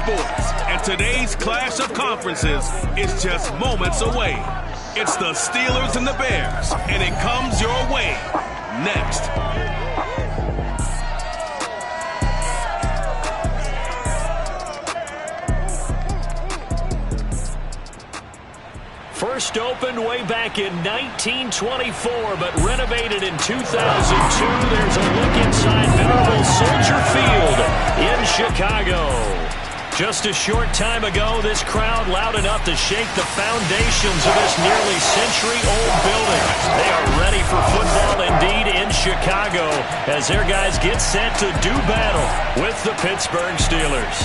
sports, and today's clash of conferences is just moments away. It's the Steelers and the Bears, and it comes your way next. First opened way back in 1924, but renovated in 2002. There's a look inside venerable Soldier Field in Chicago. Just a short time ago, this crowd loud enough to shake the foundations of this nearly century-old building. They are ready for football indeed in Chicago as their guys get set to do battle with the Pittsburgh Steelers.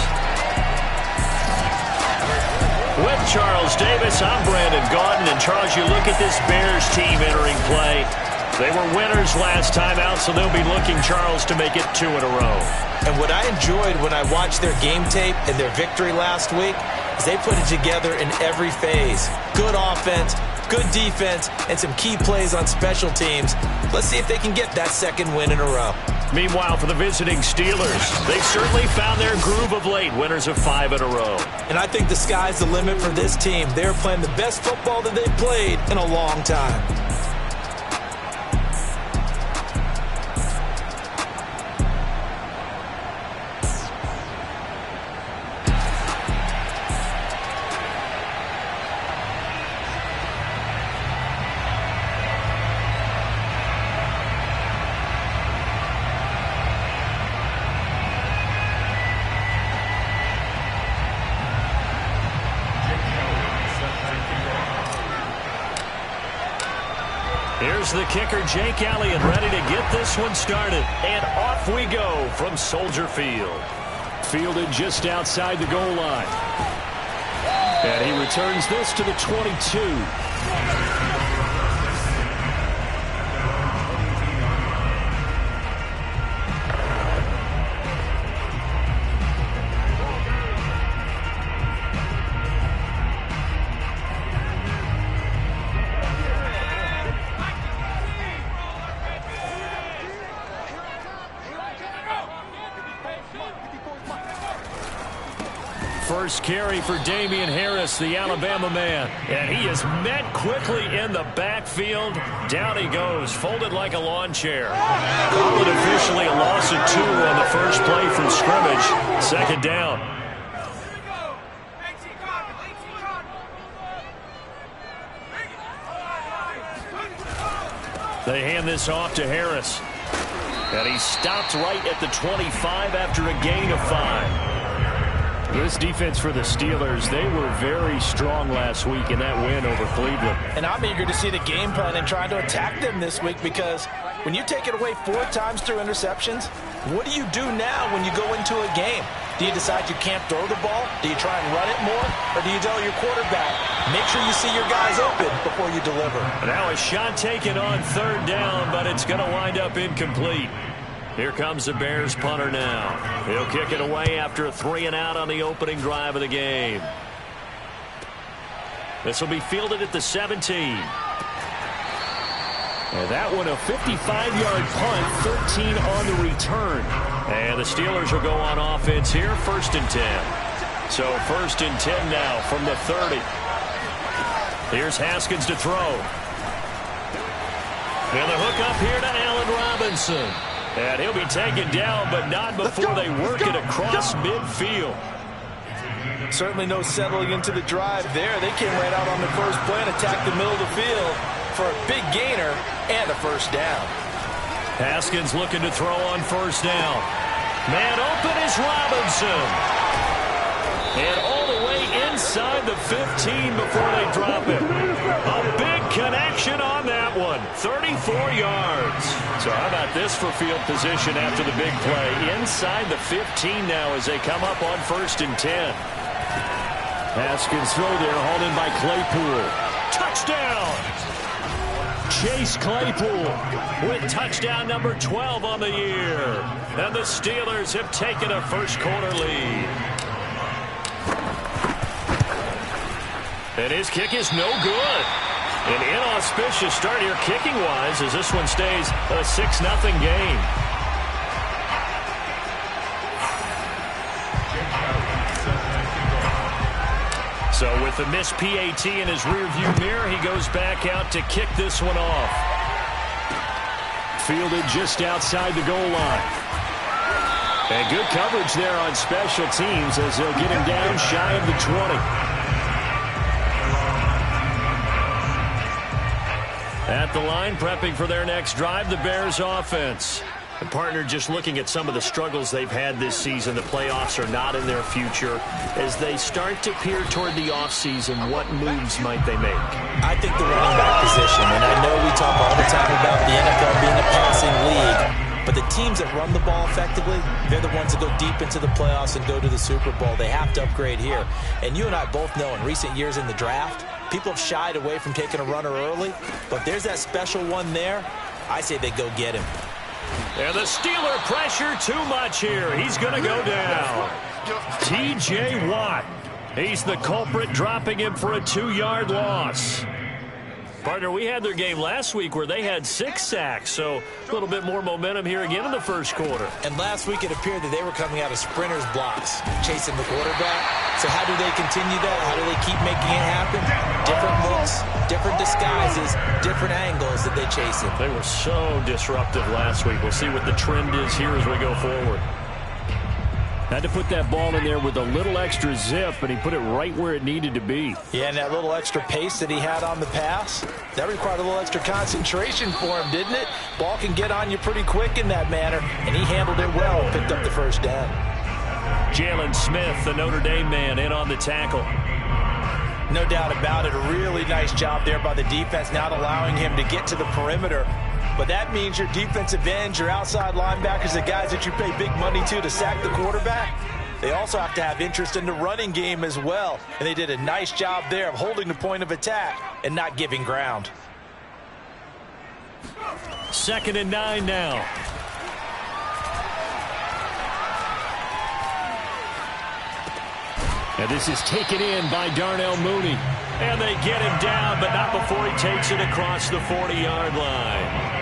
With Charles Davis, I'm Brandon Gaudin. And Charles, you look at this Bears team entering play. They were winners last time out, so they'll be looking, Charles, to make it 2 in a row. And what I enjoyed when I watched their game tape and their victory last week is they put it together in every phase. Good offense, good defense, and some key plays on special teams. Let's see if they can get that second win in a row. Meanwhile, for the visiting Steelers, they've certainly found their groove of late, winners of 5 in a row. And I think the sky's the limit for this team. They're playing the best football that they've played in a long time. Here's the kicker, Jake Elliott, ready to get this one started. And off we go from Soldier Field. Fielded just outside the goal line. And he returns this to the 22. First carry for Damian Harris, the Alabama man. And he is met quickly in the backfield. Down he goes, folded like a lawn chair. Call it officially a loss of 2 on the first play from scrimmage. Second down. They hand this off to Harris. And he stopped right at the 25 after a gain of 5. This defense for the Steelers, they were very strong last week in that win over Cleveland. And I'm eager to see the game plan and trying to attack them this week, because when you take it away 4 times through interceptions, what do you do now when you go into a game? Do you decide you can't throw the ball? Do you try and run it more? Or do you tell your quarterback, make sure you see your guys open before you deliver? Now a shot taken on 3rd down, but it's going to wind up incomplete. Here comes the Bears punter now. He'll kick it away after a 3-and-out on the opening drive of the game. This will be fielded at the 17. And that one a 55-yard punt, 13 on the return. And the Steelers will go on offense here, 1st and 10. So 1st and 10 now from the 30. Here's Haskins to throw. And the hook up here to Allen Robinson. And he'll be taken down, but not before they work it across midfield. Certainly no settling into the drive there. They came right out on the first play and attacked the middle of the field for a big gainer and a 1st down. Haskins looking to throw on 1st down. Man open is Robinson. And all the way inside the 15 before they drop it. A big connection on that one. 34 yards. So how about this for field position after the big play? Inside the 15 now as they come up on 1st and 10. Haskins throw there, hauled in by Claypool. Touchdown! Chase Claypool with touchdown number 12 on the year. And the Steelers have taken a first-quarter lead. And his kick is no good. An inauspicious start here kicking-wise as this one stays a 6-0 game. So with the missed PAT in his rearview mirror, he goes back out to kick this one off. Fielded just outside the goal line. And good coverage there on special teams as they'll get him down shy of the 20. At the line, prepping for their next drive, the Bears offense. The partner just looking at some of the struggles they've had this season. The playoffs are not in their future. As they start to peer toward the offseason, what moves might they make? I think the running back position, and I know we talk all the time about the NFL being a passing league, but the teams that run the ball effectively, they're the ones that go deep into the playoffs and go to the Super Bowl. They have to upgrade here. And you and I both know in recent years in the draft, people have shied away from taking a runner early, but there's that special one there. I say they go get him. And the Steeler pressure too much here. He's going to go down. T.J. Watt. He's the culprit, dropping him for a 2-yard loss. Partner, we had their game last week where they had 6 sacks, so a little bit more momentum here again in the first quarter. And last week it appeared that they were coming out of sprinters blocks, chasing the quarterback. So how do they continue that? How do they keep making it happen? Different looks, different disguises, different angles that they chase him. They were so disruptive last week. We'll see what the trend is here as we go forward. Had to put that ball in there with a little extra zip, but he put it right where it needed to be. Yeah, and that little extra pace that he had on the pass, that required a little extra concentration for him, didn't it? Ball can get on you pretty quick in that manner, and he handled it well and picked up the first down. Jalen Smith, the Notre Dame man, in on the tackle. No doubt about it. A really nice job there by the defense, not allowing him to get to the perimeter. But that means your defensive ends, your outside linebackers, the guys that you pay big money to sack the quarterback, they also have to have interest in the running game as well. And they did a nice job there of holding the point of attack and not giving ground. 2nd and 9 now. And this is taken in by Darnell Mooney. And they get him down, but not before he takes it across the 40-yard line.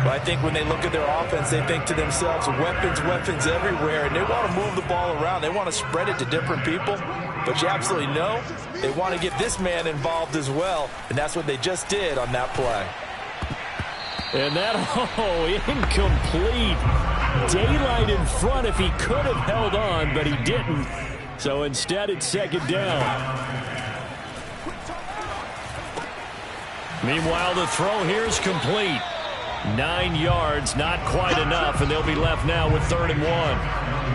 Well, I think when they look at their offense, they think to themselves, weapons, weapons everywhere, and they want to move the ball around. They want to spread it to different people, but you absolutely know they want to get this man involved as well, and that's what they just did on that play. And that, incomplete. Daylight in front if he could have held on, but he didn't. So instead, it's 2nd down. Meanwhile, the throw here is complete. 9 yards, not quite enough, and they'll be left now with 3rd and 1.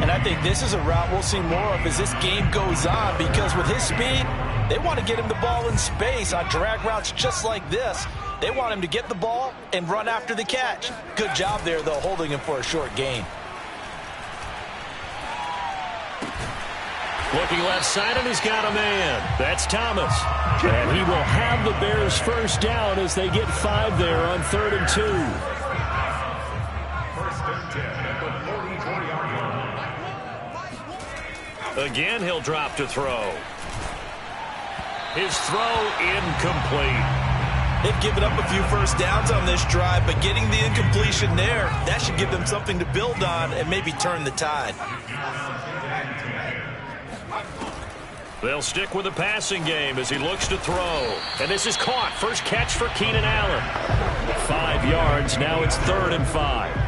And I think this is a route we'll see more of as this game goes on, because with his speed, they want to get him the ball in space on drag routes just like this. They want him to get the ball and run after the catch. Good job there, though, holding him for a short gain. Looking left side, and he's got a man. That's Thomas. And he will have the Bears first down as they get 5 there on 3rd and 2. Again, he'll drop to throw. His throw incomplete. They've given up a few first downs on this drive, but getting the incompletion there, that should give them something to build on and maybe turn the tide. They'll stick with the passing game as he looks to throw. And this is caught. First catch for Keenan Allen. 5 yards. Now it's 3rd and 5.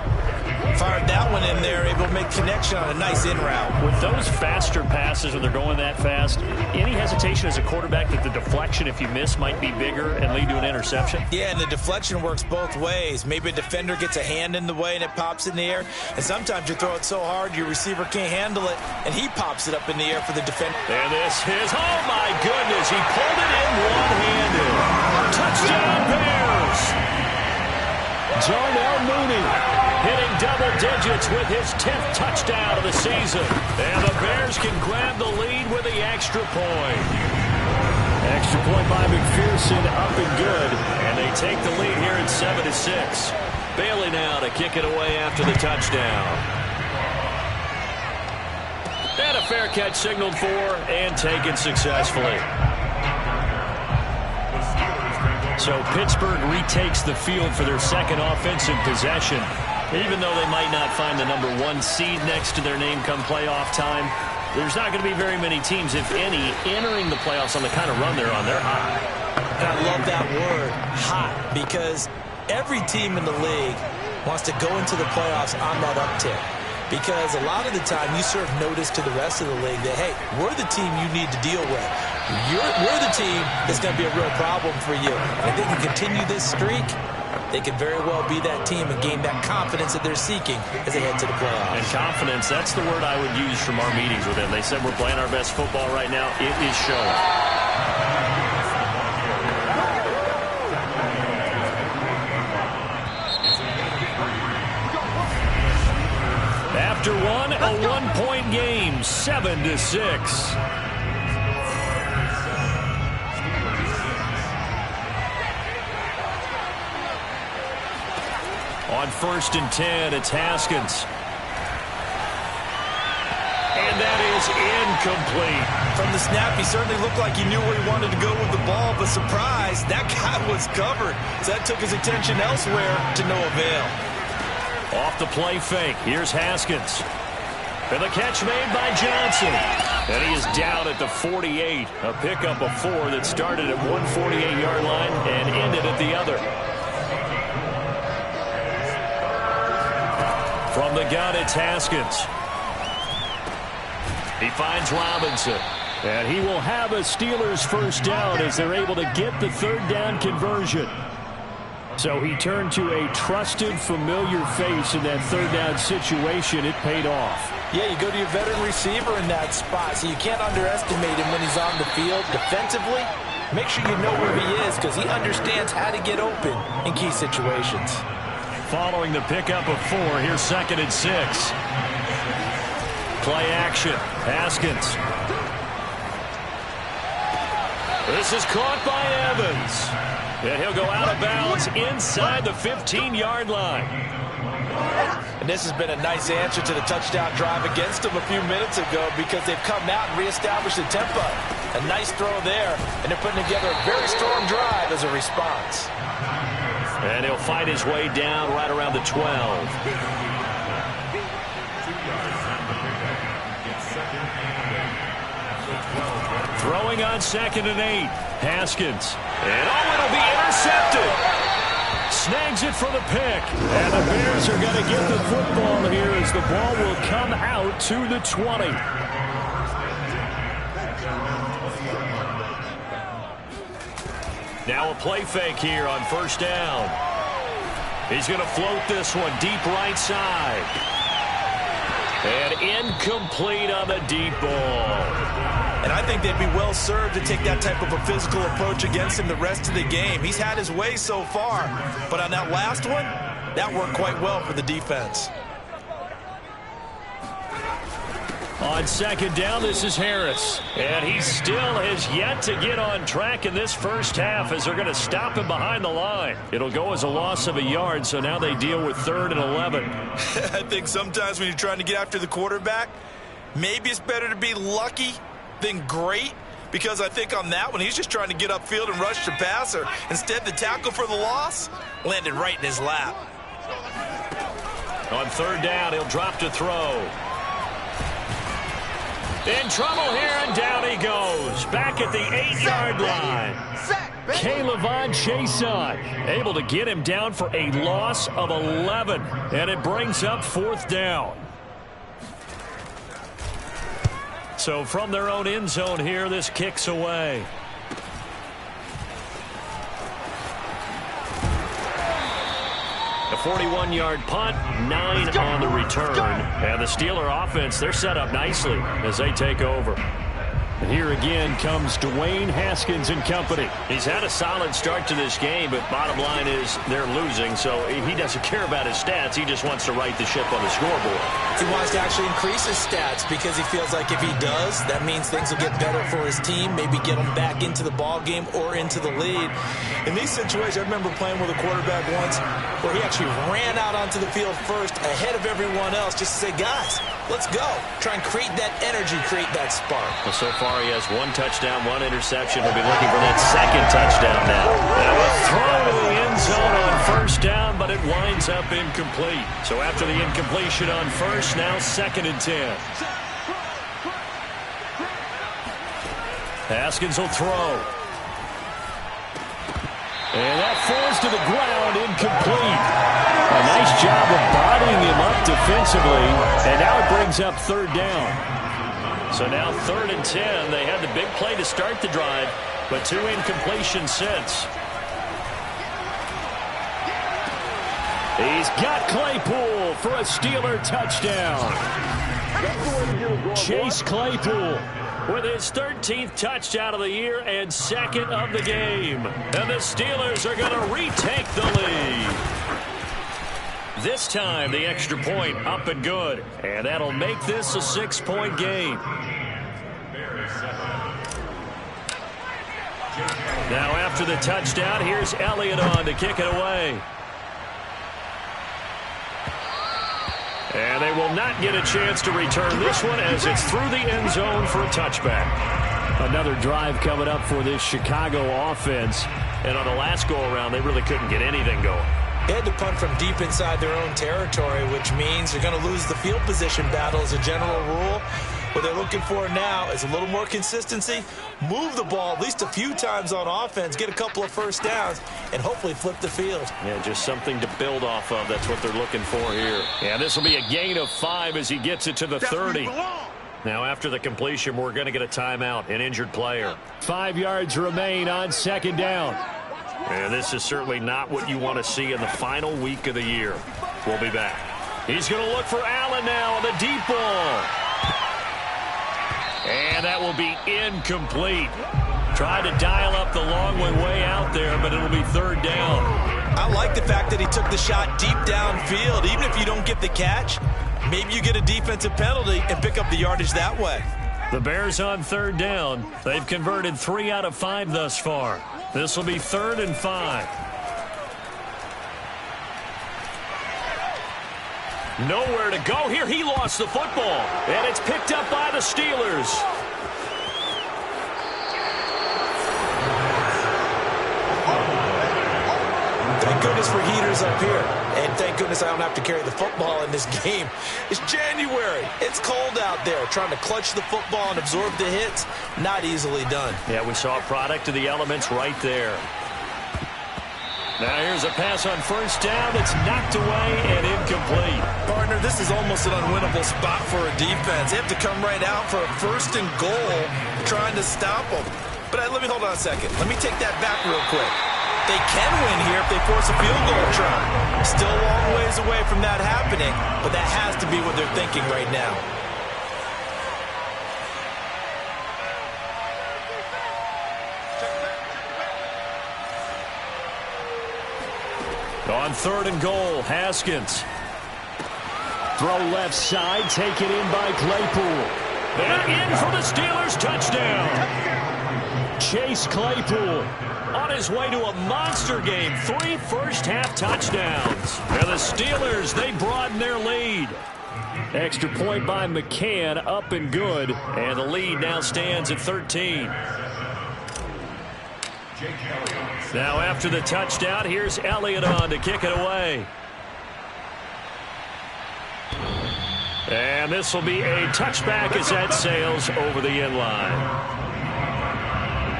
Fired that one in there, able to make connection on a nice in route. With those faster passes when they're going that fast, any hesitation as a quarterback that the deflection, if you miss, might be bigger and lead to an interception? Yeah, and the deflection works both ways. Maybe a defender gets a hand in the way and it pops in the air. And sometimes you throw it so hard your receiver can't handle it, and he pops it up in the air for the defender. And this is, oh my goodness, he pulled it in one-handed. Touchdown Bears! Darnell Mooney hitting double digits with his 10th touchdown of the season. And the Bears can grab the lead with the extra point. Extra point by McPherson, up and good. And they take the lead here at 7-6. Bailey now to kick it away after the touchdown. And a fair catch signaled for and taken successfully. So Pittsburgh retakes the field for their second offensive possession. Even though they might not find the #1 seed next to their name come playoff time, there's not going to be very many teams, if any, entering the playoffs on the kind of run they're on. They're hot. And I love that word, hot, because every team in the league wants to go into the playoffs on that uptick. Because a lot of the time you serve notice to the rest of the league that, hey, we're the team you need to deal with. We're the team that's going to be a real problem for you. And if they can continue this streak, they could very well be that team and gain that confidence that they're seeking as they head to the playoffs. And confidence, that's the word I would use from our meetings with them. They said we're playing our best football right now. It is showing. After one, a one-point game, 7-6. On 1st and 10, it's Haskins. And that is incomplete. From the snap, he certainly looked like he knew where he wanted to go with the ball, but surprise, that guy was covered. So that took his attention elsewhere to no avail. Off the play fake, here's Haskins. And the catch made by Johnson. And he is down at the 48. A pickup of 4 that started at 148-yard line and ended at the other. From the gun, it's Haskins. He finds Robinson. And he will have a Steelers first down as they're able to get the 3rd down conversion. So he turned to a trusted, familiar face in that 3rd down situation. It paid off. Yeah, you go to your veteran receiver in that spot, so you can't underestimate him when he's on the field defensively. Make sure you know where he is because he understands how to get open in key situations. Following the pickup of 4, here's 2nd and 6. Play action. Haskins. This is caught by Evans. And he'll go out of bounds inside the 15-yard line. And this has been a nice answer to the touchdown drive against them a few minutes ago because they've come out and reestablished the tempo. A nice throw there, and they're putting together a very strong drive as a response. And he'll fight his way down right around the 12. Throwing on 2nd and 8. Haskins. And it'll be intercepted. Snags it for the pick. And the Bears are going to get the football here as the ball will come out to the 20. Now a play fake here on 1st down. He's going to float this one deep right side. And incomplete on the deep ball. And I think they'd be well served to take that type of a physical approach against him the rest of the game. He's had his way so far, but on that last one, that worked quite well for the defense. On 2nd down, this is Harris. And he still has yet to get on track in this first half as they're going to stop him behind the line. It'll go as a loss of a yard, so now they deal with 3rd and 11. I think sometimes when you're trying to get after the quarterback, maybe it's better to be lucky than great, because I think on that one, he's just trying to get upfield and rush the passer. Instead, the tackle for the loss landed right in his lap. On 3rd down, he'll drop to throw. In trouble here, and down he goes. Back at the 8-yard line. K'Lavon Chaisson able to get him down for a loss of 11. And it brings up 4th down. So from their own end zone here, this kicks away. A 41-yard punt, 9 on the return. And the Steeler offense, they're set up nicely as they take over. And here again comes Dwayne Haskins and company. He's had a solid start to this game, but bottom line is they're losing, so he doesn't care about his stats. He just wants to right the ship on the scoreboard. He wants to actually increase his stats because he feels like if he does, that means things will get better for his team, maybe get him back into the ball game or into the lead. In these situations, I remember playing with a quarterback once where he actually ran out onto the field first ahead of everyone else just to say, guys, let's go. Try and create that energy, create that spark. Well, so far he has 1 touchdown, 1 interception. He'll be looking for that 2nd touchdown now. And a throw to the end zone on 1st down, but it winds up incomplete. So after the incompletion on 1st, now 2nd and 10. Haskins will throw. And that falls to the ground, incomplete. A nice job of bodying him up defensively, and now it brings up third down. So now 3rd and 10. They had the big play to start the drive, but 2 incompletions since. He's got Claypool for a Steeler touchdown. Chase Claypool with his 13th touchdown of the year and 2nd of the game. And the Steelers are going to retake the lead. This time, the extra point up and good. And that'll make this a 6-point game. Now after the touchdown, here's Elliott on to kick it away. And they will not get a chance to return this one as it's through the end zone for a touchback. Another drive coming up for this Chicago offense. And on the last go-around, they really couldn't get anything going. They had to punt from deep inside their own territory, which means they're going to lose the field position battle as a general rule. What they're looking for now is a little more consistency, move the ball at least a few times on offense, get a couple of first downs, and hopefully flip the field. Yeah, just something to build off of. That's what they're looking for here. And this will be a gain of 5 as he gets it to the 30. Now after the completion, we're going to get a timeout, an injured player. 5 yards remain on 2nd down. And this is certainly not what you want to see in the final week of the year. We'll be back. He's going to look for Allen now on the deep ball. And that will be incomplete. Tried to dial up the long one way out there, but it'll be 3rd down. I like the fact that he took the shot deep downfield. Even if you don't get the catch, maybe you get a defensive penalty and pick up the yardage that way. The Bears on 3rd down. They've converted 3 out of 5 thus far. This will be 3rd and 5. Nowhere to go here. He lost the football. And it's picked up by the Steelers. Thank goodness for heaters up here. And thank goodness I don't have to carry the football in this game. It's January. It's cold out there. Trying to clutch the football and absorb the hits, not easily done. Yeah, we saw a product of the elements right there. Now here's a pass on 1st down that's knocked away and incomplete. Partner, this is almost an unwinnable spot for a defense. They have to come right out for a 1st and goal trying to stop them. But let me hold on a second. Let me take that back real quick. They can win here if they force a field goal try. Still a long ways away from that happening, but that has to be what they're thinking right now. On 3rd and goal, Haskins. Throw left side, taken in by Claypool. And in for the Steelers touchdown. Chase Claypool on his way to a monster game. 3 first-half touchdowns. And the Steelers, they broaden their lead. Extra point by McCann, up and good. And the lead now stands at 13. Now after the touchdown, here's Elliott on to kick it away. And this will be a touchback as that sails over the end line.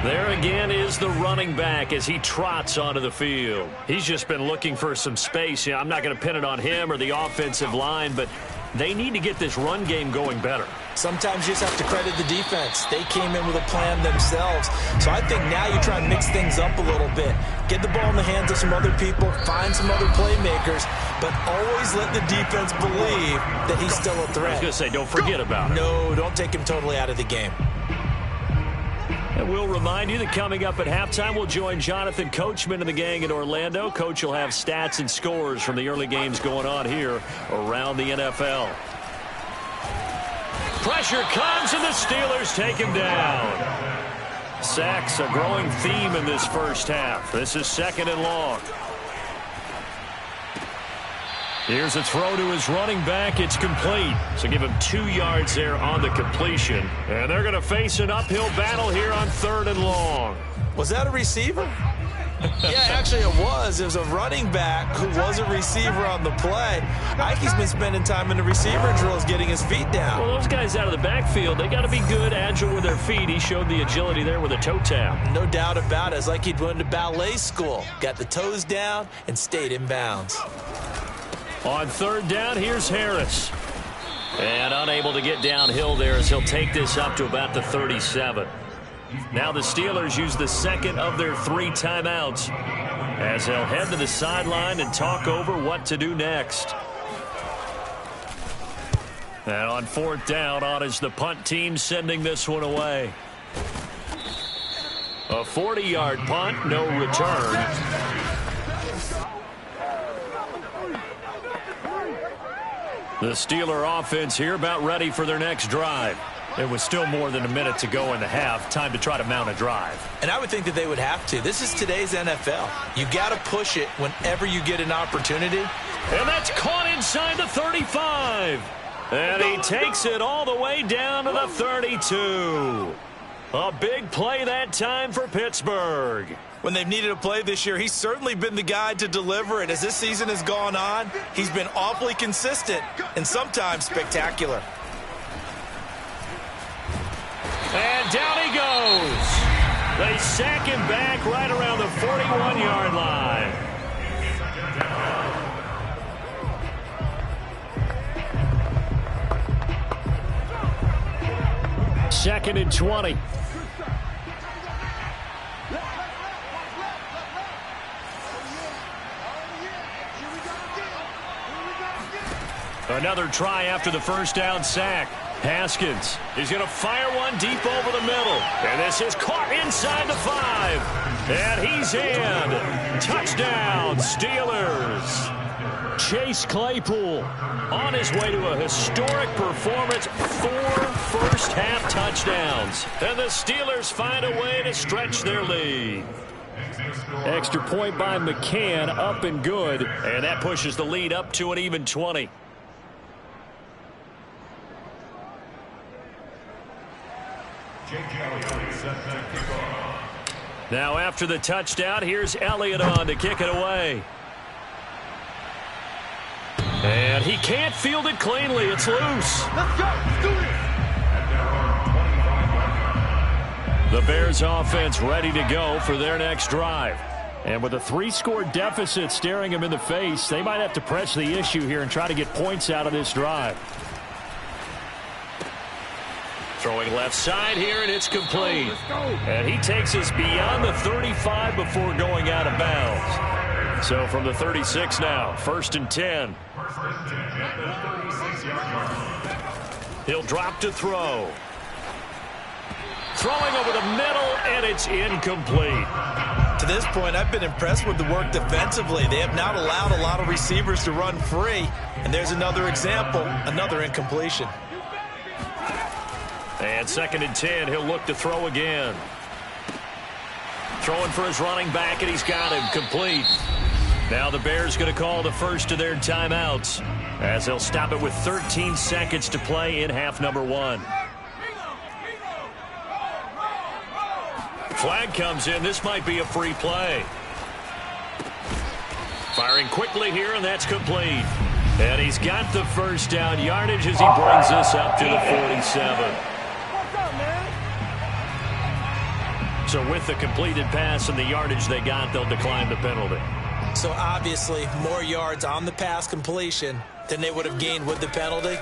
There again is the running back as he trots onto the field. He's just been looking for some space. I'm not going to pin it on him or the offensive line, but they need to get this run game going better. Sometimes you just have to credit the defense. They came in with a plan themselves. So I think now you try and mix things up a little bit. Get the ball in the hands of some other people, find some other playmakers, but always let the defense believe that he's still a threat. I was going to say, don't forget about it. No, don't take him totally out of the game. And we'll remind you that coming up at halftime, we'll join Jonathan Coachman and the gang in Orlando. Coach will have stats and scores from the early games going on here around the NFL. Pressure comes, and the Steelers take him down. Sacks, a growing theme in this first half. This is 2nd and long. Here's a throw to his running back. It's complete. So give him 2 yards there on the completion. And they're going to face an uphill battle here on 3rd and long. Was that a receiver? Yeah, actually it was. It was a running back who was a receiver on the play. Ike's been spending time in the receiver drills getting his feet down. Well, those guys out of the backfield, they got to be good, agile with their feet. He showed the agility there with a toe tap. No doubt about it. It's like he'd went to ballet school. Got the toes down and stayed in bounds. On third down, here's Harris. And unable to get downhill there as he'll take this up to about the 37. Now the Steelers use the second of their 3 timeouts as they'll head to the sideline and talk over what to do next. And on fourth down, on is the punt team sending this one away. A 40-yard punt, no return. The Steeler offense here about ready for their next drive. There was still more than a minute to go in the half. Time to try to mount a drive. And I would think that they would have to. This is today's NFL. You got to push it whenever you get an opportunity. And that's caught inside the 35. And he takes it all the way down to the 32. A big play that time for Pittsburgh. When they've needed a play this year, he's certainly been the guy to deliver it. As this season has gone on, he's been awfully consistent and sometimes spectacular. And down he goes. They sack him back right around the 41-yard line. Second and 20. Another try after the first down sack. Haskins is going to fire one deep over the middle. And this is caught inside the 5. And he's in. Touchdown, Steelers. Chase Claypool on his way to a historic performance. 4 first-half touchdowns. And the Steelers find a way to stretch their lead. Extra point by McCann, up and good. And that pushes the lead up to an even 20. Now after the touchdown, here's Elliott on to kick it away. And he can't field it cleanly. It's loose. Let's go. Let's do it. The Bears offense ready to go for their next drive. And with a 3-score deficit staring them in the face, they might have to press the issue here and try to get points out of this drive. Throwing left side here, and it's complete. And he takes us beyond the 35 before going out of bounds. So from the 36 now, 1st and 10. He'll drop to throw. Throwing over the middle, and it's incomplete. To this point, I've been impressed with the work defensively. They have not allowed a lot of receivers to run free. And there's another example, another incompletion. And 2nd and 10, he'll look to throw again. Throwing for his running back, and he's got him complete. Now the Bears going to call the first of their timeouts as they'll stop it with 13 seconds to play in half number 1. Flag comes in. This might be a free play. Firing quickly here, and that's complete. And he's got the first down yardage as he brings this up to the 47. So with the completed pass and the yardage they got, they'll decline the penalty. So obviously more yards on the pass completion than they would have gained with the penalty.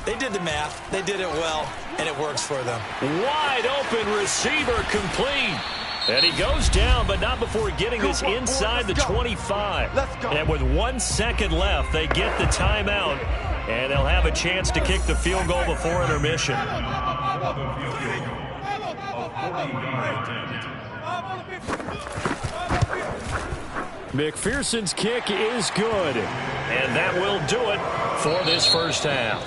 They did the math. They did it well, and it works for them. Wide open receiver complete. And he goes down, but not before getting this inside the 25. And with 1 second left, they get the timeout, and they'll have a chance to kick the field goal before intermission. McPherson's kick is good. And that will do it for this first half.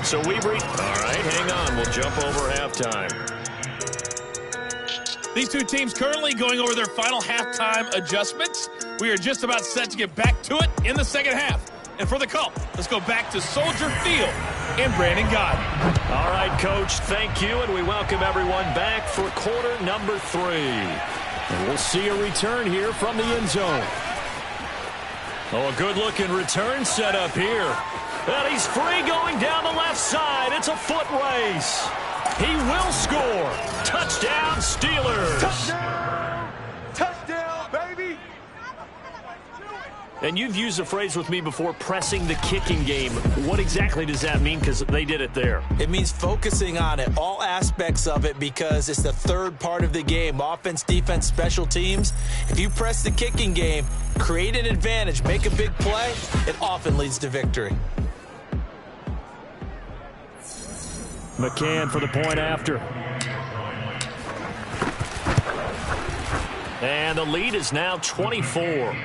So we've reached... All right, hang on. We'll jump over halftime. These two teams currently going over their final halftime adjustments. We are just about set to get back to it in the second half. And for the call, let's go back to Soldier Field in Brandon Gaudin. All right, Coach, thank you, and we welcome everyone back for quarter number 3. And we'll see a return here from the end zone. Oh, a good-looking return set up here. And he's free going down the left side. It's a foot race. He will score. Touchdown, Steelers. Touchdown! Touchdown, baby! And you've used the phrase with me before, pressing the kicking game. What exactly does that mean? Because they did it there. It means focusing on it, all aspects of it, because it's the third part of the game. Offense, defense, special teams. If you press the kicking game, create an advantage, make a big play, it often leads to victory. McCann for the point after. And the lead is now 24.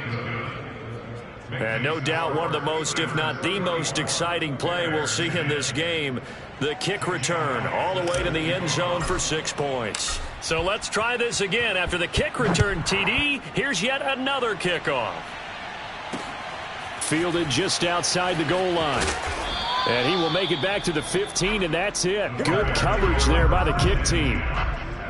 And no doubt one of the most, if not the most exciting play we'll see in this game. The kick return all the way to the end zone for 6 points. So let's try this again. After the kick return, TD, here's yet another kickoff. Fielded just outside the goal line. And he will make it back to the 15, and that's it. Good coverage there by the kick team.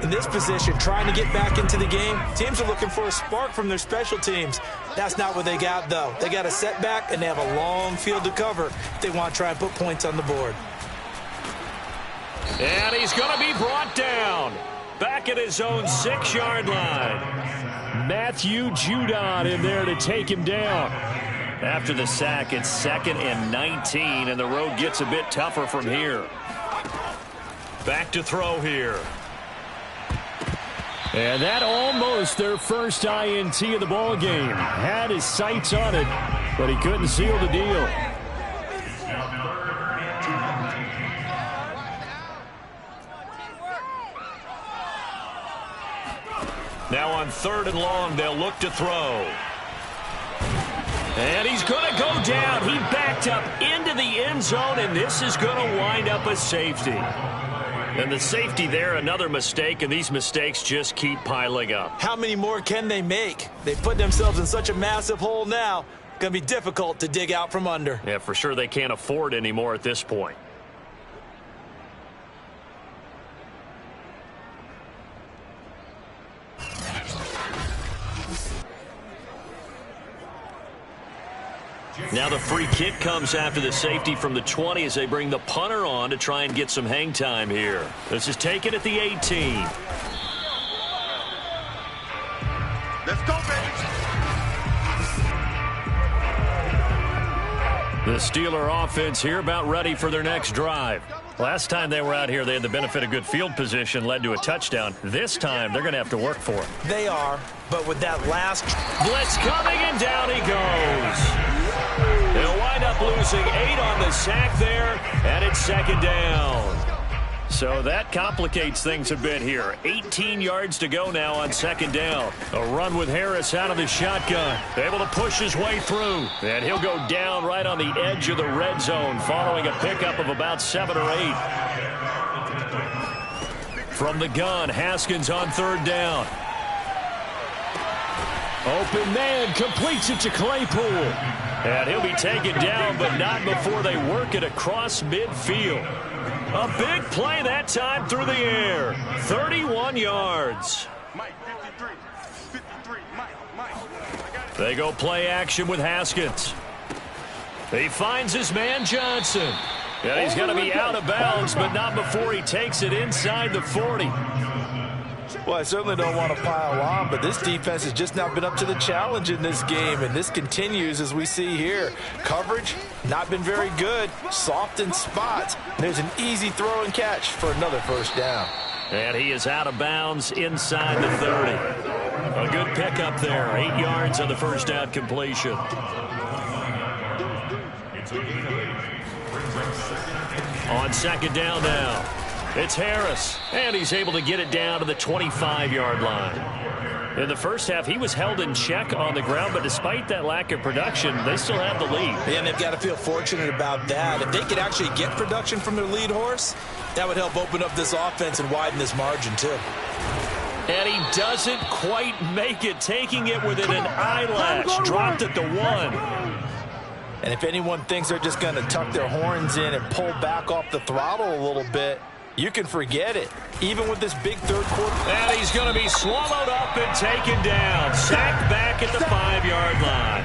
In this position, trying to get back into the game, teams are looking for a spark from their special teams. That's not what they got, though. They got a setback, and they have a long field to cover if they want to try and put points on the board. And he's going to be brought down. Back at his own 6-yard line. Matthew Judon in there to take him down. After the sack, it's 2nd and 19, and the road gets a bit tougher from here. Back to throw here. And that almost their first INT of the ball game. Had his sights on it, but he couldn't seal the deal. Now on 3rd and long, they'll look to throw. And he's going to go down. He backed up into the end zone, and this is going to wind up a safety. And the safety there, another mistake, and these mistakes just keep piling up. How many more can they make? They put themselves in such a massive hole now. Going to be difficult to dig out from under. Yeah, for sure they can't afford any more at this point. Now the free kick comes after the safety from the 20 as they bring the punter on to try and get some hang time here. This is taken at the 18. Let's go, baby! The Steeler offense here about ready for their next drive. Last time they were out here, they had the benefit of good field position, led to a touchdown. This time, they're going to have to work for it. They are, but with that last blitz coming, and down he goes. They'll wind up losing 8 on the sack there, and it's 2nd down. So that complicates things a bit here. 18 yards to go now on 2nd down. A run with Harris out of the shotgun. Able to push his way through. And he'll go down right on the edge of the red zone following a pickup of about 7 or 8. From the gun, Haskins on 3rd down. Open man completes it to Claypool. And he'll be taken down, but not before they work it across midfield. A big play that time through the air. 31 yards. Mike, 53, Mike. They go play action with Haskins. He finds his man Johnson. And he's going to be out of bounds, but not before he takes it inside the 40. Well, I certainly don't want to pile on, but this defense has just not been up to the challenge in this game, and this continues as we see here. Coverage, not been very good, soft in spots. There's an easy throw and catch for another 1st down. And he is out of bounds inside the 30. A good pickup there, 8 yards on the 1st down completion. On 2nd down now. It's Harris, and he's able to get it down to the 25-yard line. In the first half, he was held in check on the ground, but despite that lack of production, they still have the lead. And they've got to feel fortunate about that. If they could actually get production from their lead horse, that would help open up this offense and widen this margin, too. And he doesn't quite make it, taking it within an eyelash. Dropped at the 1. And if anyone thinks they're just going to tuck their horns in and pull back off the throttle a little bit, You can forget it, even with this big third quarter. And he's going to be swallowed up and taken down. Sacked back at the 5-yard line.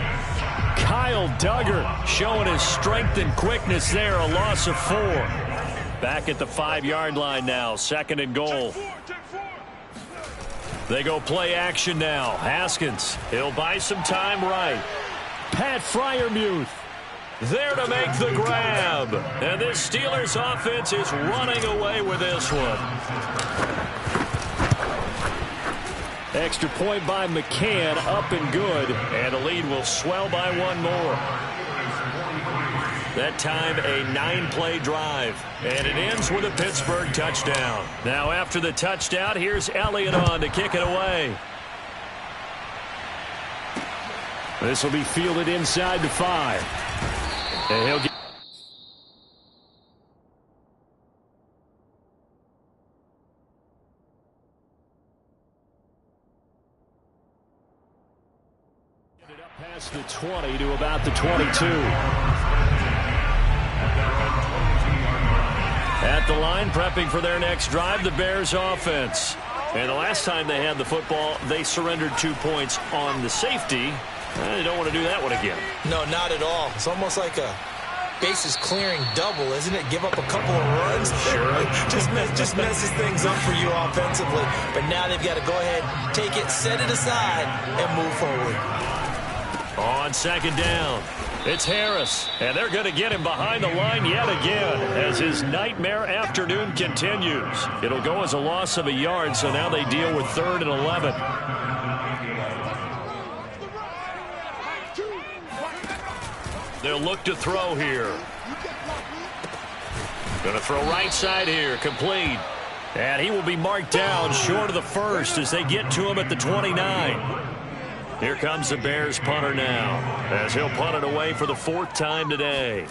Kyle Duggar showing his strength and quickness there. A loss of 4. Back at the 5-yard line now. 2nd and goal. They go play action now. Haskins, he'll buy some time right. Pat Freiermuth there to make the grab. And this Steelers offense is running away with this one. Extra point by McCann, up and good. And the lead will swell by 1 more. That time a 9-play drive. And it ends with a Pittsburgh touchdown. Now after the touchdown, here's Elliott on to kick it away. This will be fielded inside the 5. And he'll get it up past the 20 to about the 22. At the line, prepping for their next drive, the Bears offense. And the last time they had the football, they surrendered 2 points on the safety. They don't want to do that one again. No, not at all. It's almost like a bases clearing double, isn't it? Give up a couple of runs. Sure. just messes things up for you offensively. But now they've got to go ahead, take it, set it aside, and move forward. On 2nd down, it's Harris. And they're going to get him behind the line yet again as his nightmare afternoon continues. It'll go as a loss of a yard, so now they deal with 3rd and 11. They'll look to throw here. Going to throw right side here, complete. And he will be marked down short of the 1st as they get to him at the 29. Here comes the Bears punter now as he'll punt it away for the 4th time today.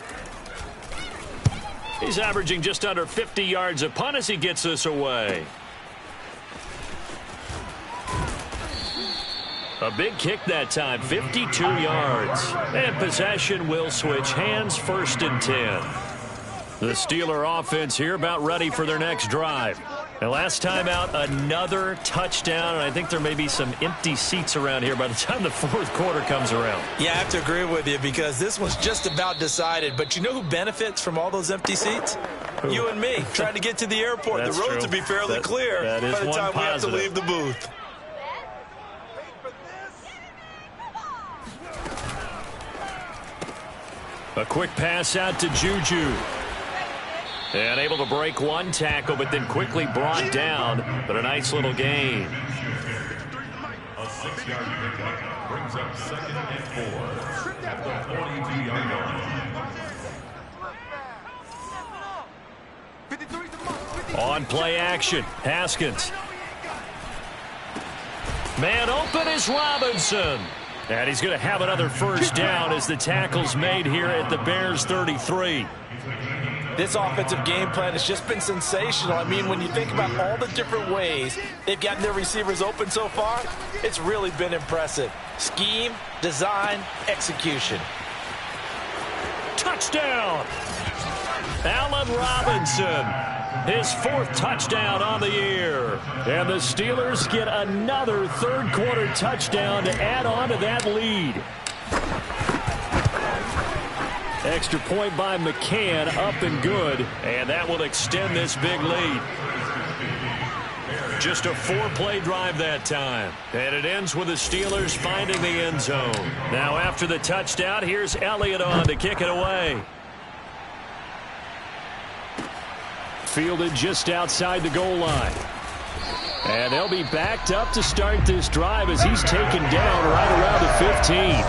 He's averaging just under 50 yards a punt as he gets this away. A big kick that time, 52 yards. And possession will switch hands, 1st and 10. The Steeler offense here about ready for their next drive. And last time out, another touchdown. And I think there may be some empty seats around here by the time the 4th quarter comes around. Yeah, I have to agree with you because this one's just about decided. But you know who benefits from all those empty seats? Who? You and me, trying to get to the airport. That's the roads true. will be fairly clear by the time we have to leave the booth. A quick pass out to Juju. And able to break 1 tackle, but then quickly brought down. But a nice little gain. A 6-yard pickup brings up 2nd and 4 at the 42-yard line. On play action, Haskins. Man open is Robinson. And he's going to have another 1st down as the tackle's made here at the Bears 33. This offensive game plan has just been sensational. I mean, when you think about all the different ways they've gotten their receivers open so far, it's really been impressive. Scheme, design, execution. Touchdown! Allen Robinson. His 4th touchdown on the year. And the Steelers get another 3rd quarter touchdown to add on to that lead. Extra point by McCann, up and good. And that will extend this big lead. Just a 4-play drive that time. And it ends with the Steelers finding the end zone. Now after the touchdown, here's Elliott on to kick it away. Fielded just outside the goal line. And they'll be backed up to start this drive as he's taken down right around the 15.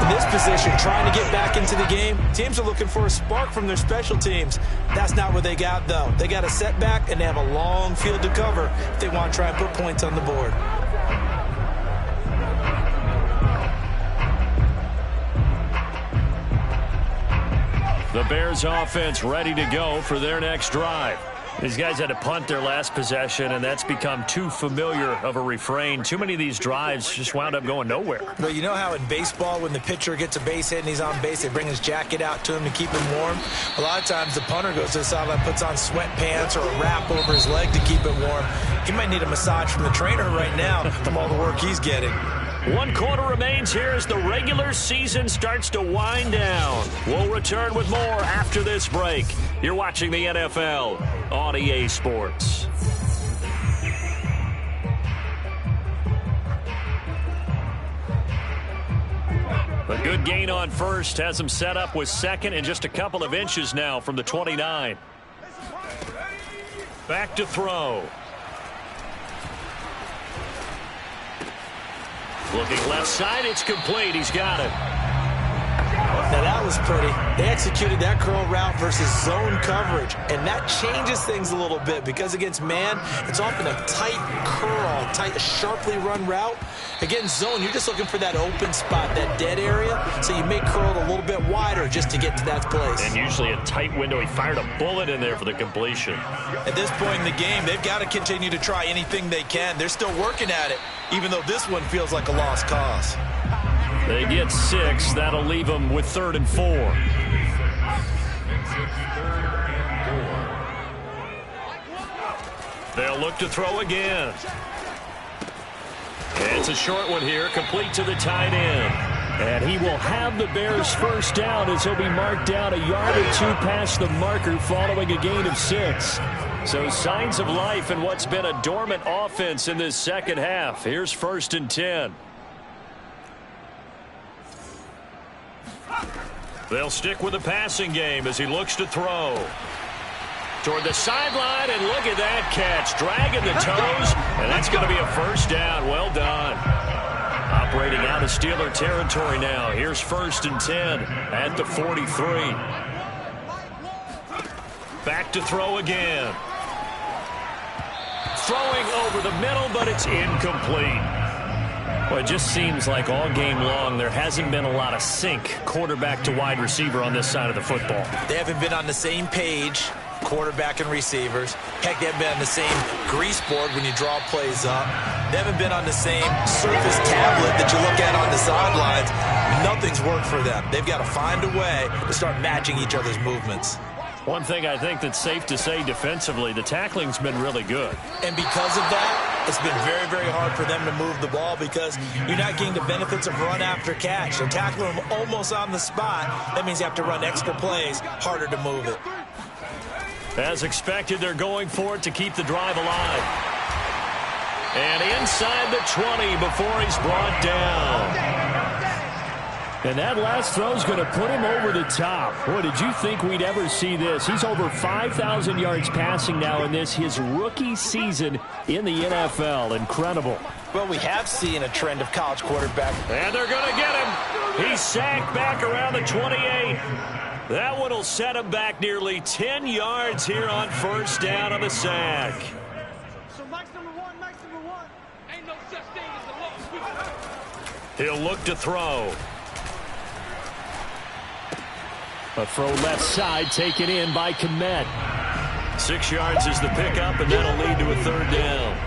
In this position, trying to get back into the game, teams are looking for a spark from their special teams. That's not what they got, though. They got a setback, and they have a long field to cover if they want to try and put points on the board. The Bears offense ready to go for their next drive. These guys had to punt their last possession, and that's become too familiar of a refrain. Too many of these drives just wound up going nowhere. But you know how in baseball, when the pitcher gets a base hit and he's on base, they bring his jacket out to him to keep him warm? A lot of times the punter goes to the sideline, puts on sweatpants or a wrap over his leg to keep it warm. He might need a massage from the trainer right now from all the work he's getting. 1 quarter remains here as the regular season starts to wind down. We'll return with more after this break. You're watching the NFL on EA Sports. A good gain on first has him set up with second and just a couple of inches now from the 29. Back to throw. Looking left side, it's complete. He's got it. Now that was pretty. They executed that curl route versus zone coverage, and that changes things a little bit because against man, it's often a tight curl, tight, sharply run route. Against zone, you're just looking for that open spot, that dead area, so you may curl it a little bit wider just to get to that place. And usually a tight window. He fired a bullet in there for the completion. At this point in the game, they've got to continue to try anything they can. They're still working at it, even though this one feels like a lost cause. They get 6. That'll leave them with 3rd and 4. They'll look to throw again. It's a short one here, complete to the tight end. And he will have the Bears first down as he'll be marked down a yard or 2 past the marker following a gain of 6. So signs of life in what's been a dormant offense in this second half. Here's 1st and 10. They'll stick with the passing game as he looks to throw. Toward the sideline, and look at that catch. Dragging the toes, and that's going to be a first down. Well done. Operating out of Steeler territory now. Here's 1st and 10 at the 43. Back to throw again. Throwing over the middle, but it's incomplete. Well, it just seems like all game long there hasn't been a lot of sync quarterback to wide receiver on this side of the football. They haven't been on the same page, quarterback and receivers. Heck, they haven't been on the same grease board when you draw plays up. They haven't been on the same Surface tablet that you look at on the sidelines. Nothing's worked for them. They've got to find a way to start matching each other's movements. One thing I think that's safe to say defensively, the tackling's been really good. And because of that, it's been very, very hard for them to move the ball because you're not getting the benefits of run after catch. They're tackling them almost on the spot. That means you have to run extra plays, harder to move it. As expected, they're going for it to keep the drive alive. And inside the 20 before he's brought down. And that last throw is going to put him over the top. Boy, did you think we'd ever see this? He's over 5,000 yards passing now in this, his rookie season in the NFL. Incredible. Well, we have seen a trend of college quarterback. And they're going to get him. He's sacked back around the 28. That one will set him back nearly 10 yards here on 1st down on the sack. So Mike's number one. Ain't no such thing as a loss. He'll look to throw. A throw left side taken in by Kmet. 6 yards is the pickup, and that'll lead to a 3rd down.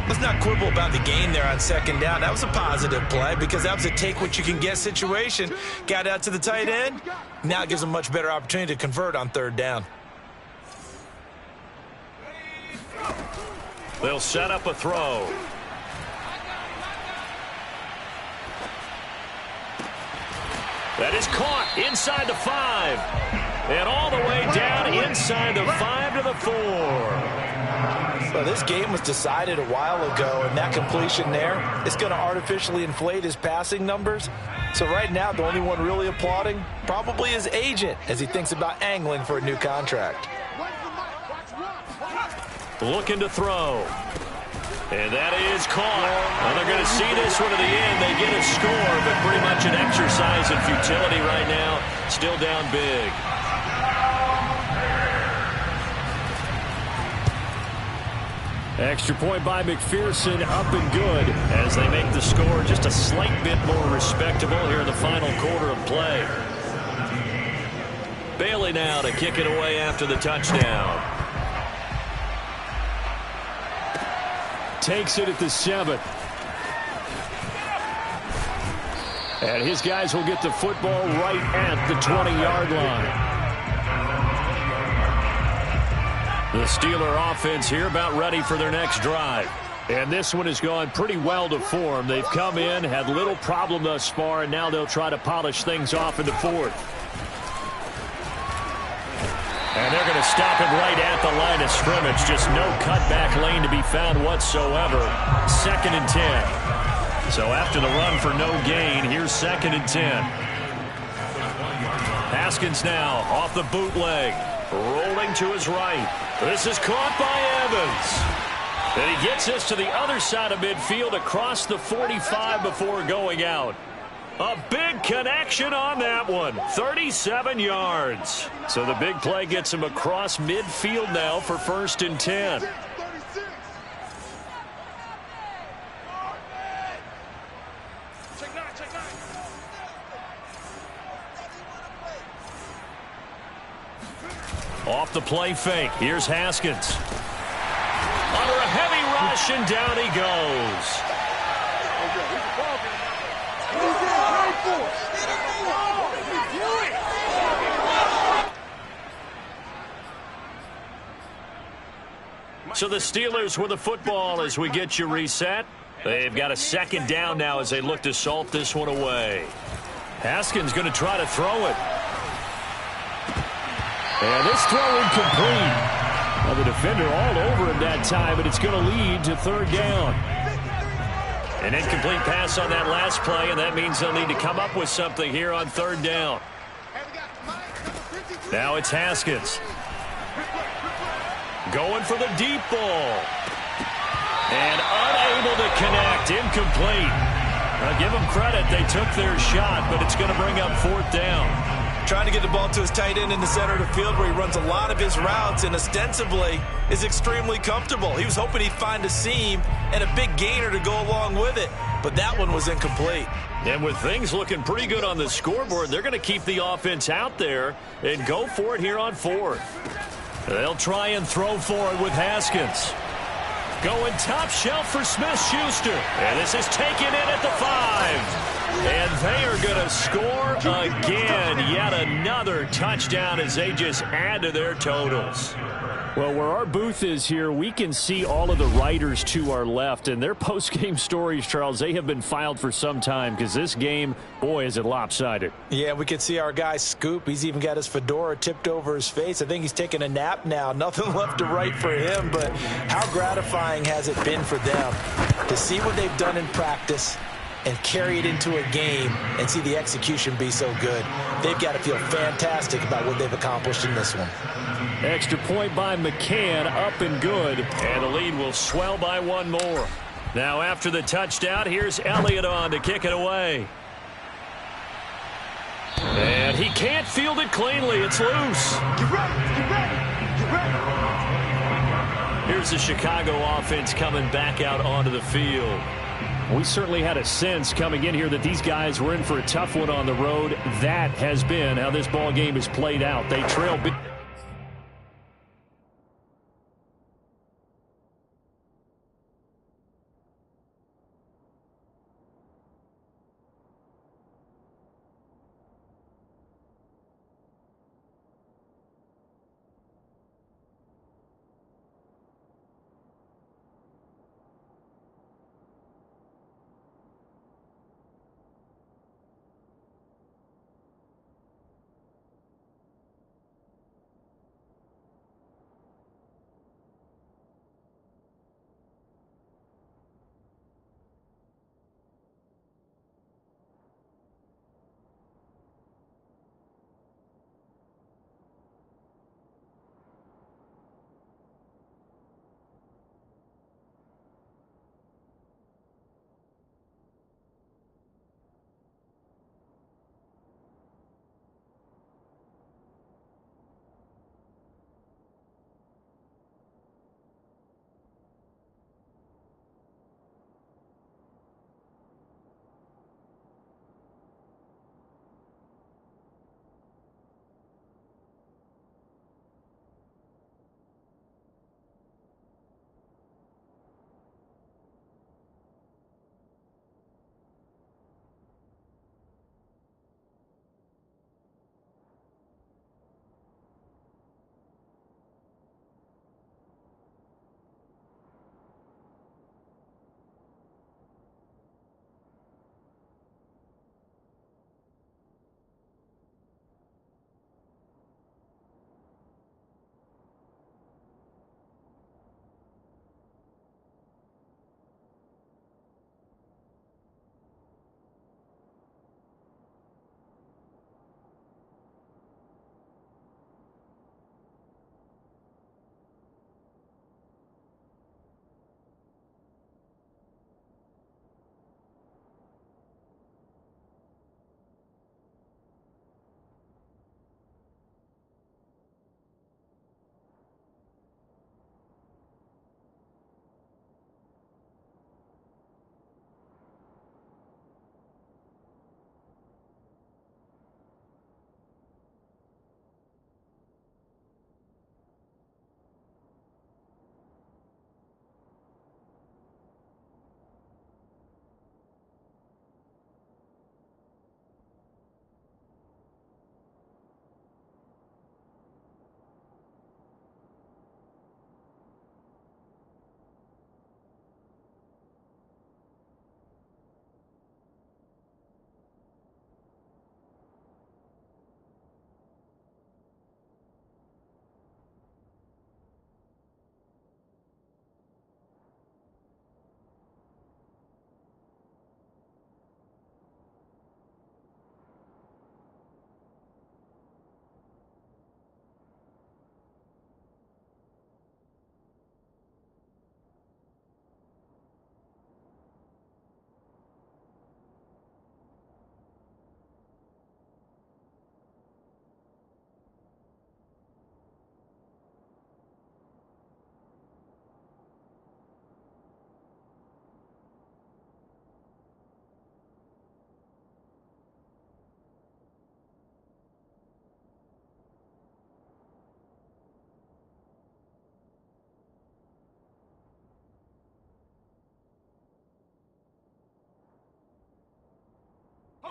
Let's not quibble about the gain there on 2nd down. That was a positive play because that was a take-what-you-can-get situation. Got out to the tight end. Now it gives them a much better opportunity to convert on 3rd down. They'll set up a throw. That is caught inside the 5. And all the way down inside the 5 to the 4. Well, this game was decided a while ago, and that completion there is going to artificially inflate his passing numbers. So right now, the only one really applauding probably his agent as he thinks about angling for a new contract. Looking to throw. And that is caught. And they're going to see this one to the end. They get a score, but pretty much an exercise in futility right now. Still down big. Extra point by McPherson, up and good as they make the score just a slight bit more respectable here in the final quarter of play. Bailey now to kick it away after the touchdown. takes it at the 7. And his guys will get the football right at the 20-yard line. The Steeler offense here about ready for their next drive. And this one has gone pretty well to form. They've come in, had little problem thus far, and now they'll try to polish things off in the 4th. And they're going to stop him right at the line of scrimmage. Just no cutback lane to be found whatsoever. 2nd and 10. So after the run for no gain, here's 2nd and 10. Haskins now off the bootleg. Rolling to his right. This is caught by Evans. And he gets this to the other side of midfield across the 45 before going out. A big connection on that one. 37 yards. So the big play gets him across midfield now for 1st and 10. Off the play fake. Here's Haskins. Under a heavy rush, and down he goes. So the Steelers with the football as we get you reset. They've got a 2nd down now as they look to salt this one away. Haskins going to try to throw it. And this throw incomplete. Well, the defender all over him that time, but it's going to lead to 3rd down. An incomplete pass on that last play, and that means they'll need to come up with something here on 3rd down. Now it's Haskins. Going for the deep ball. And unable to connect. Incomplete. Now give them credit. They took their shot, but it's going to bring up 4th down. Trying to get the ball to his tight end in the center of the field where he runs a lot of his routes and ostensibly is extremely comfortable. He was hoping he'd find a seam and a big gainer to go along with it, but that one was incomplete. And with things looking pretty good on the scoreboard, they're going to keep the offense out there and go for it here on 4th. They'll try and throw for it with Haskins. Going top shelf for Smith-Schuster. And this is taken in at the 5. And they are going to score again. Yet another touchdown as they just add to their totals. Well, where our booth is here, we can see all of the writers to our left. And their post-game stories, Charles, they have been filed for some time because this game, boy, is it lopsided. Yeah, we can see our guy Scoop. He's even got his fedora tipped over his face. I think he's taking a nap now. Nothing left to write for him, but how gratifying has it been for them to see what they've done in practice and carry it into a game and see the execution be so good. They've got to feel fantastic about what they've accomplished in this one. Extra point by McCann, up and good. And the lead will swell by 1 more. Now after the touchdown, here's Elliott on to kick it away. And he can't field it cleanly. It's loose. Get ready, get ready, get ready. Here's the Chicago offense coming back out onto the field. We certainly had a sense coming in here that these guys were in for a tough one on the road. That has been how this ball game is played out. They trail big.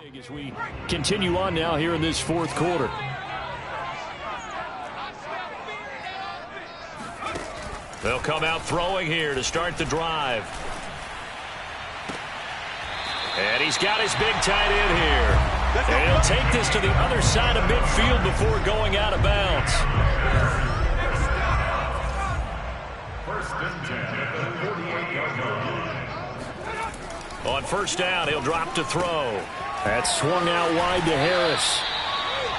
As we continue on now here in this fourth quarter. They'll come out throwing here to start the drive. And he's got his big tight end here. And he'll take this to the other side of midfield before going out of bounds. First and 10 at the 48-yard line. On first down, he'll drop to throw. That's swung out wide to Harris.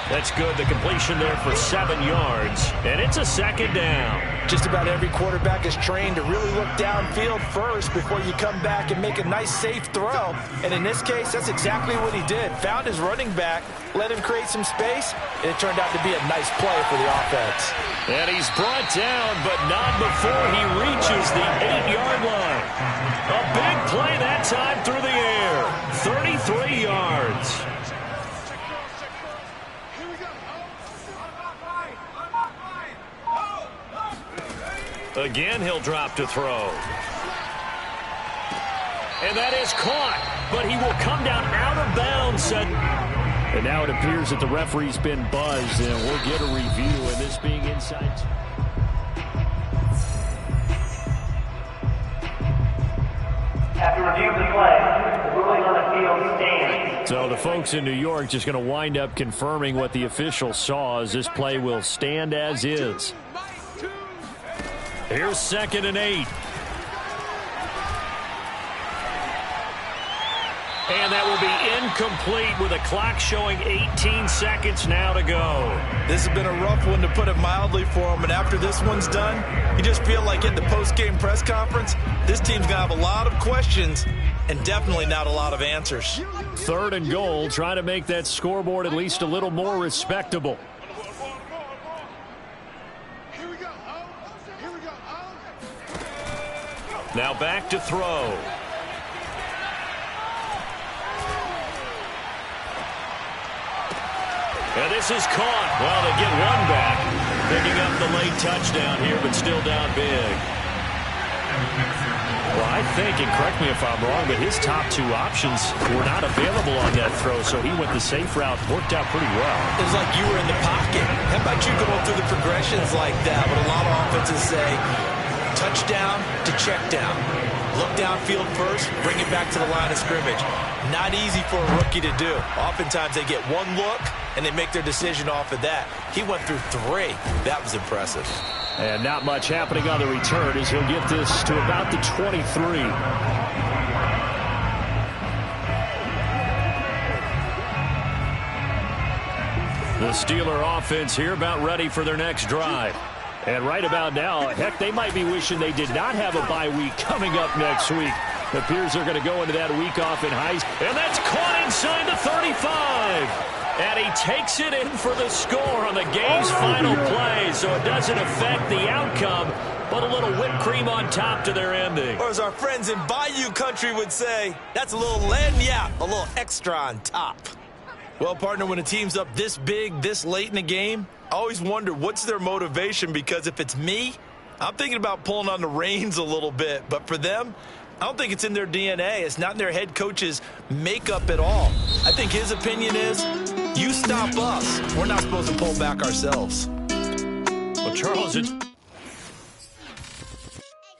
That's good. The completion there for 7 yards. And it's a second down. Just about every quarterback is trained to really look downfield first before you come back and make a nice, safe throw. And in this case, that's exactly what he did. Found his running back, let him create some space, and it turned out to be a nice play for the offense. And he's brought down, but not before he reaches the 8-yard line. A big play that time through the air. 33 yards. Again, he'll drop to throw. And that is caught, but he will come down out of bounds. And now it appears that the referee's been buzzed, and we'll get a review, and this being inside. After review of the play, the ruling on the field stands. So the folks in New York just going to wind up confirming what the official saw, as this play will stand as is. Here's 2nd and 8. And that will be incomplete with a clock showing 18 seconds now to go. This has been a rough one, to put it mildly, for him. And after this one's done, you just feel like in the post-game press conference, this team's going to have a lot of questions and definitely not a lot of answers. 3rd and goal, trying to make that scoreboard at least a little more respectable. Now back to throw. And this is caught. Well, they get one back. Picking up the late touchdown here, but still down big. Well, I think, and correct me if I'm wrong, but his top 2 options were not available on that throw, so he went the safe route. Worked out pretty well. It was like you were in the pocket. How about you going through the progressions like that? What a lot of offenses say, touchdown to check down. Look downfield first, bring it back to the line of scrimmage. Not easy for a rookie to do. Oftentimes they get one look and they make their decision off of that. He went through 3. That was impressive. And not much happening on the return as he'll get this to about the 23. The Steeler offense here about ready for their next drive. And right about now, heck, they might be wishing they did not have a bye week coming up next week. It appears they're going to go into that week off in Heisman. And that's caught inside the 35. And he takes it in for the score on the game's final play. So it doesn't affect the outcome, but a little whipped cream on top to their ending. Or as our friends in Bayou Country would say, that's a little lagniappe, a little extra on top. Well, partner, when a team's up this big, this late in the game, I always wonder what's their motivation, because if it's me, I'm thinking about pulling on the reins a little bit. But for them, I don't think it's in their DNA. It's not in their head coach's makeup at all. I think his opinion is, you stop us. We're not supposed to pull back ourselves. Well, Charles, it's